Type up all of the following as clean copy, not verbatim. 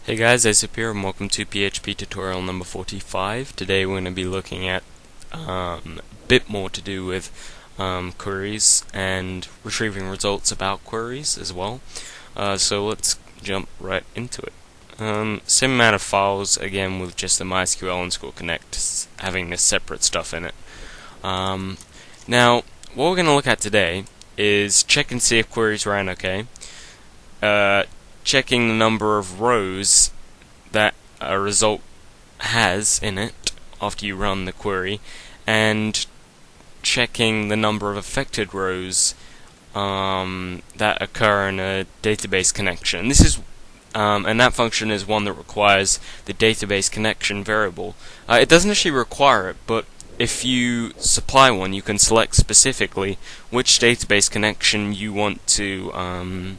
Hey guys, Aesop here and welcome to PHP tutorial number 45. Today we're going to be looking at a bit more to do with queries and retrieving results about queries as well. So let's jump right into it. Same amount of files again with just the MySQL underscore connect having this separate stuff in it. Now what we're going to look at today is check and see if queries ran okay. Checking the number of rows that a result has in it after you run the query, and checking the number of affected rows that occur in a database connection. This is and that function is one that requires the database connection variable. It doesn't actually require it, but if you supply one, you can select specifically which database connection you want to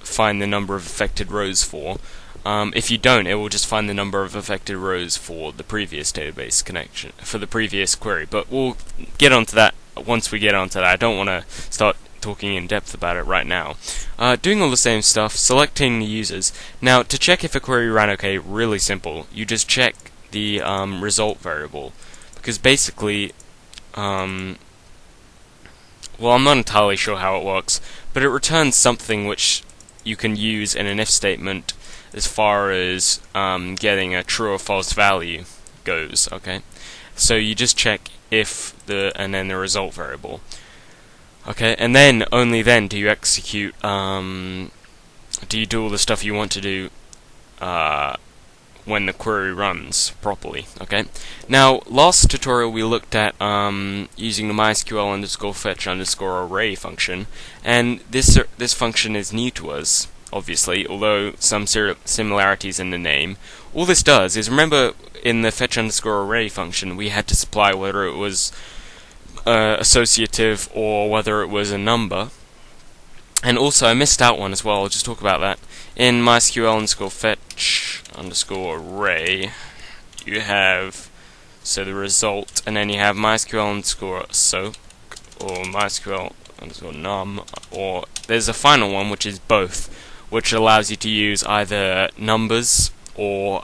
find the number of affected rows for. If you don't, it will just find the number of affected rows for the previous database connection, for the previous query. But we'll get onto that once we get onto that. I don't want to start talking in depth about it right now. Doing all the same stuff, selecting the users. Now, to check if a query ran okay, really simple. You just check the result variable. Because basically, well, I'm not entirely sure how it works, but it returns something which you can use in an if statement as far as getting a true or false value goes. Okay, so you just check if and then the result variable. Okay, and then only then do you execute. Do you do all the stuff you want to do when the query runs properly? Okay. Now, last tutorial we looked at using the MySQL underscore fetch underscore array function, and this function is new to us, obviously, although some similarities in the name. All this does is, remember in the fetch underscore array function we had to supply whether it was associative or whether it was a number. And also I missed out one as well, I'll just talk about that. In MySQL underscore fetch underscore array you have the result, and then you have MySQL underscore soak or MySQL underscore num, or there's a final one which is both, which allows you to use either numbers or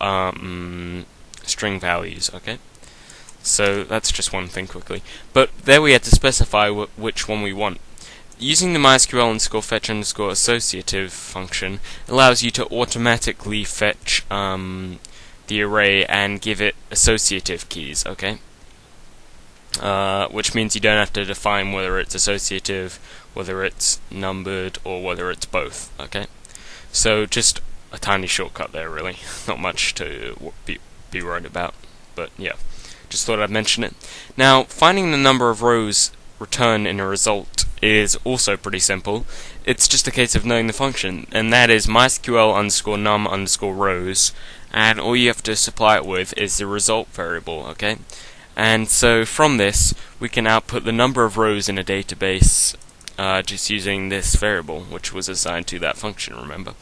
string values. Okay, so that's just one thing quickly, but there we had to specify which one we want. Using the MySQL underscore fetch underscore associative function allows you to automatically fetch the array and give it associative keys. Okay, which means you don't have to define whether it's associative, whether it's numbered, or whether it's both. Okay, so just a tiny shortcut there, really. Not much to be worried about, but yeah, just thought I'd mention it. Now, finding the number of rows returned in a result is also pretty simple. It's just a case of knowing the function, and that is MySQL underscore num underscore rows, and all you have to supply it with is the result variable. Okay, and so from this we can output the number of rows in a database just using this variable, which was assigned to that function, remember.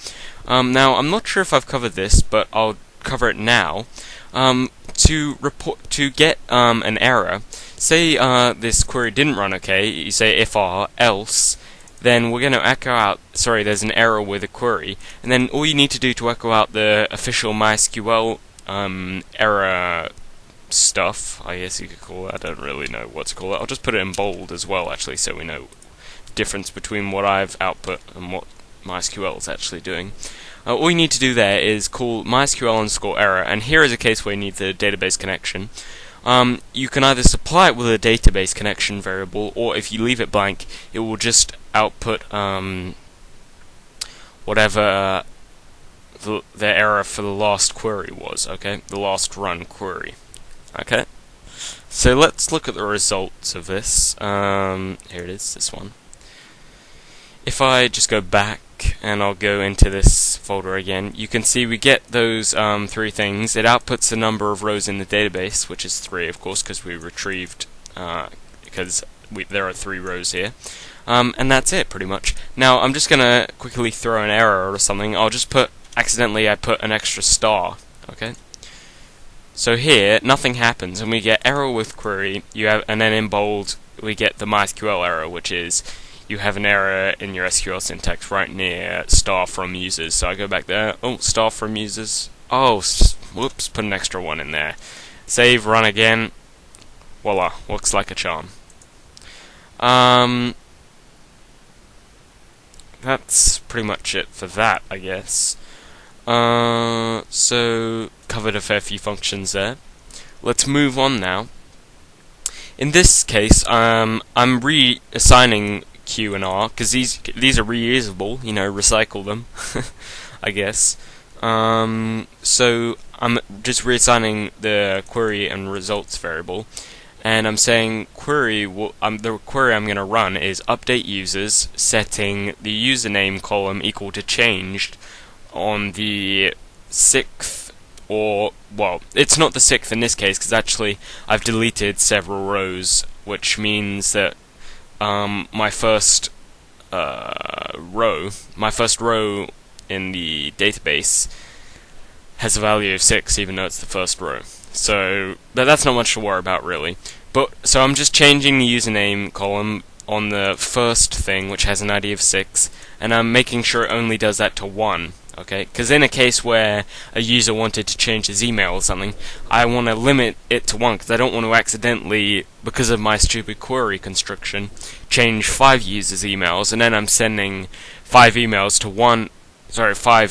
Now, I'm not sure if I've covered this, but I'll cover it now. To get an error, say this query didn't run okay, you say if else, then we're going to echo out, sorry, there's an error with a query, and then all you need to do to echo out the official MySQL error stuff, I guess you could call it, I don't really know what to call it, I'll just put it in bold as well actually, so we know the difference between what I've output and what MySQL is actually doing. All you need to do there is call MySQL underscore error, and here is a case where you need the database connection. You can either supply it with a database connection variable, or if you leave it blank, it will just output whatever the error for the last query was. Okay, the last run query. Okay, so let's look at the results of this. Here it is, this one. If I just go back and I'll go into this folder again, you can see we get those three things. It outputs the number of rows in the database, which is 3, of course, because we retrieved, because there are 3 rows here. And that's it, pretty much. Now, I'm just going to quickly throw an error or something. I'll just accidentally I put an extra star, okay? So here, nothing happens, and we get error with query, and then in bold, we get the MySQL error, which is you have an error in your SQL syntax right near star from users. So I go back there. Oh, star from users. Oh, whoops! Put an extra one in there. Save. Run again. Voila! Looks like a charm. That's pretty much it for that, I guess. So covered a fair few functions there. Let's move on now. In this case, I'm reassigning Q and R because these are reusable. You know, recycle them, I guess. So I'm just reassigning the query and results variable, and I'm saying the query I'm going to run is update users, setting the username column equal to changed on the 6th, or, well, it's not the 6th in this case, because actually I've deleted several rows, which means that my first row in the database has a value of 6, even though it's the first row. So that's not much to worry about, really. But so I'm just changing the username column on the first thing, which has an ID of 6, and I'm making sure it only does that to 1. Okay, because in a case where a user wanted to change his email or something, I want to limit it to 1, because I don't want to accidentally, because of my stupid query construction, change 5 users' emails, and then I'm sending 5 emails to 5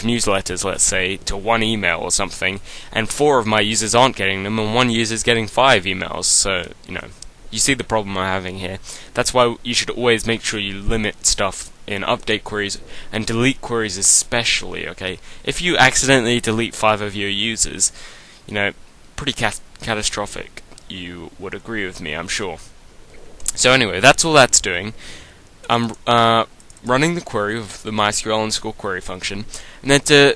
newsletters, let's say, to 1 email or something, and 4 of my users aren't getting them, and 1 user's getting 5 emails. So, you know, you see the problem I'm having here. That's why you should always make sure you limit stuff in update queries and delete queries especially, okay? If you accidentally delete 5 of your users, you know, pretty catastrophic. You would agree with me, I'm sure. So anyway, that's all that's doing. I'm running the query with the MySQL_query function, and then to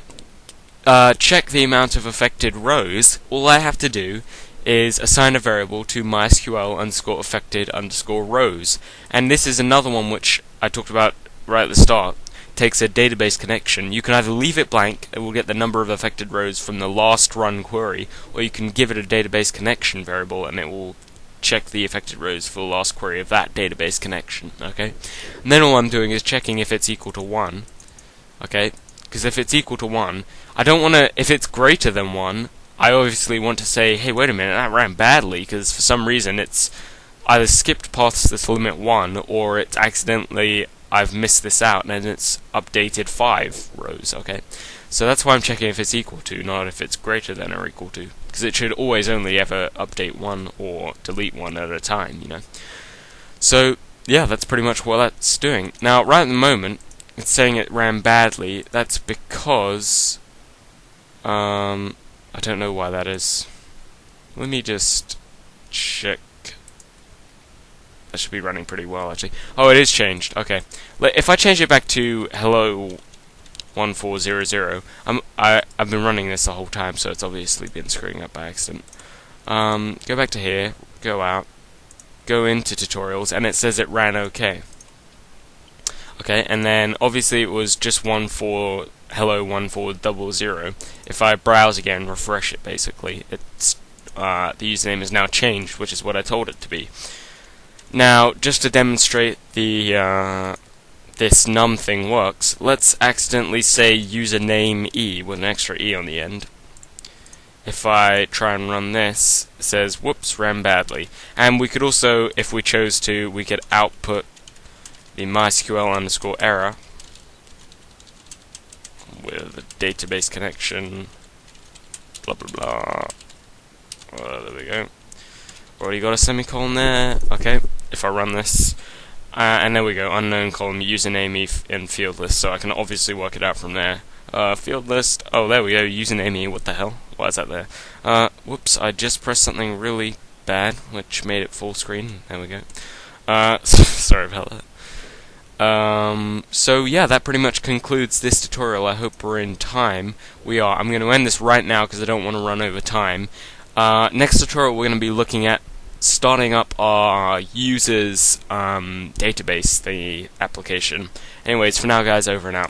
check the amount of affected rows, all I have to do is assign a variable to MySQL_affected_rows. And this is another one which I talked about right at the start. It takes a database connection. You can either leave it blank, it will get the number of affected rows from the last run query, or you can give it a database connection variable and it will check the affected rows for the last query of that database connection. Okay, and then all I'm doing is checking if it's equal to 1. Okay, because if it's equal to 1, I don't want to, if it's greater than 1, I obviously want to say, hey, wait a minute, that ran badly, because for some reason it's either skipped past this limit 1, or it's accidentally, I've missed this out, and it's updated 5 rows, okay? So that's why I'm checking if it's equal to, not if it's greater than or equal to, because it should always only ever update 1 or delete 1 at a time, you know? So, yeah, that's pretty much what that's doing. Now, right at the moment, it's saying it ran badly. That's because, I don't know why that is. Let me just check. That should be running pretty well, actually. Oh, it is changed. Okay. If I change it back to hello 1400, I've been running this the whole time, so it's obviously been screwing up by accident. Go back to here, go out, go into tutorials, and it says it ran okay. Okay, and then obviously it was just hello 1400. If I browse again, refresh it, basically, it's the username is now changed, which is what I told it to be. Now, just to demonstrate the this num thing works, let's accidentally say username E with an extra E on the end. If I try and run this, it says, whoops, ran badly. And we could also, if we chose to, we could output the MySQL_error with a database connection, blah blah blah. There we go. Already got a semicolon there. Okay, if I run this, and there we go, unknown column, username in field list, so I can obviously work it out from there. Field list, oh there we go, username E, what the hell? Why is that there? Whoops, I just pressed something really bad, which made it full screen. There we go. Sorry about that. So yeah, that pretty much concludes this tutorial. I hope we're in time. We are. I'm going to end this right now because I don't want to run over time. Next tutorial we're going to be looking at starting up our users database, the application. Anyways, for now guys, over and out.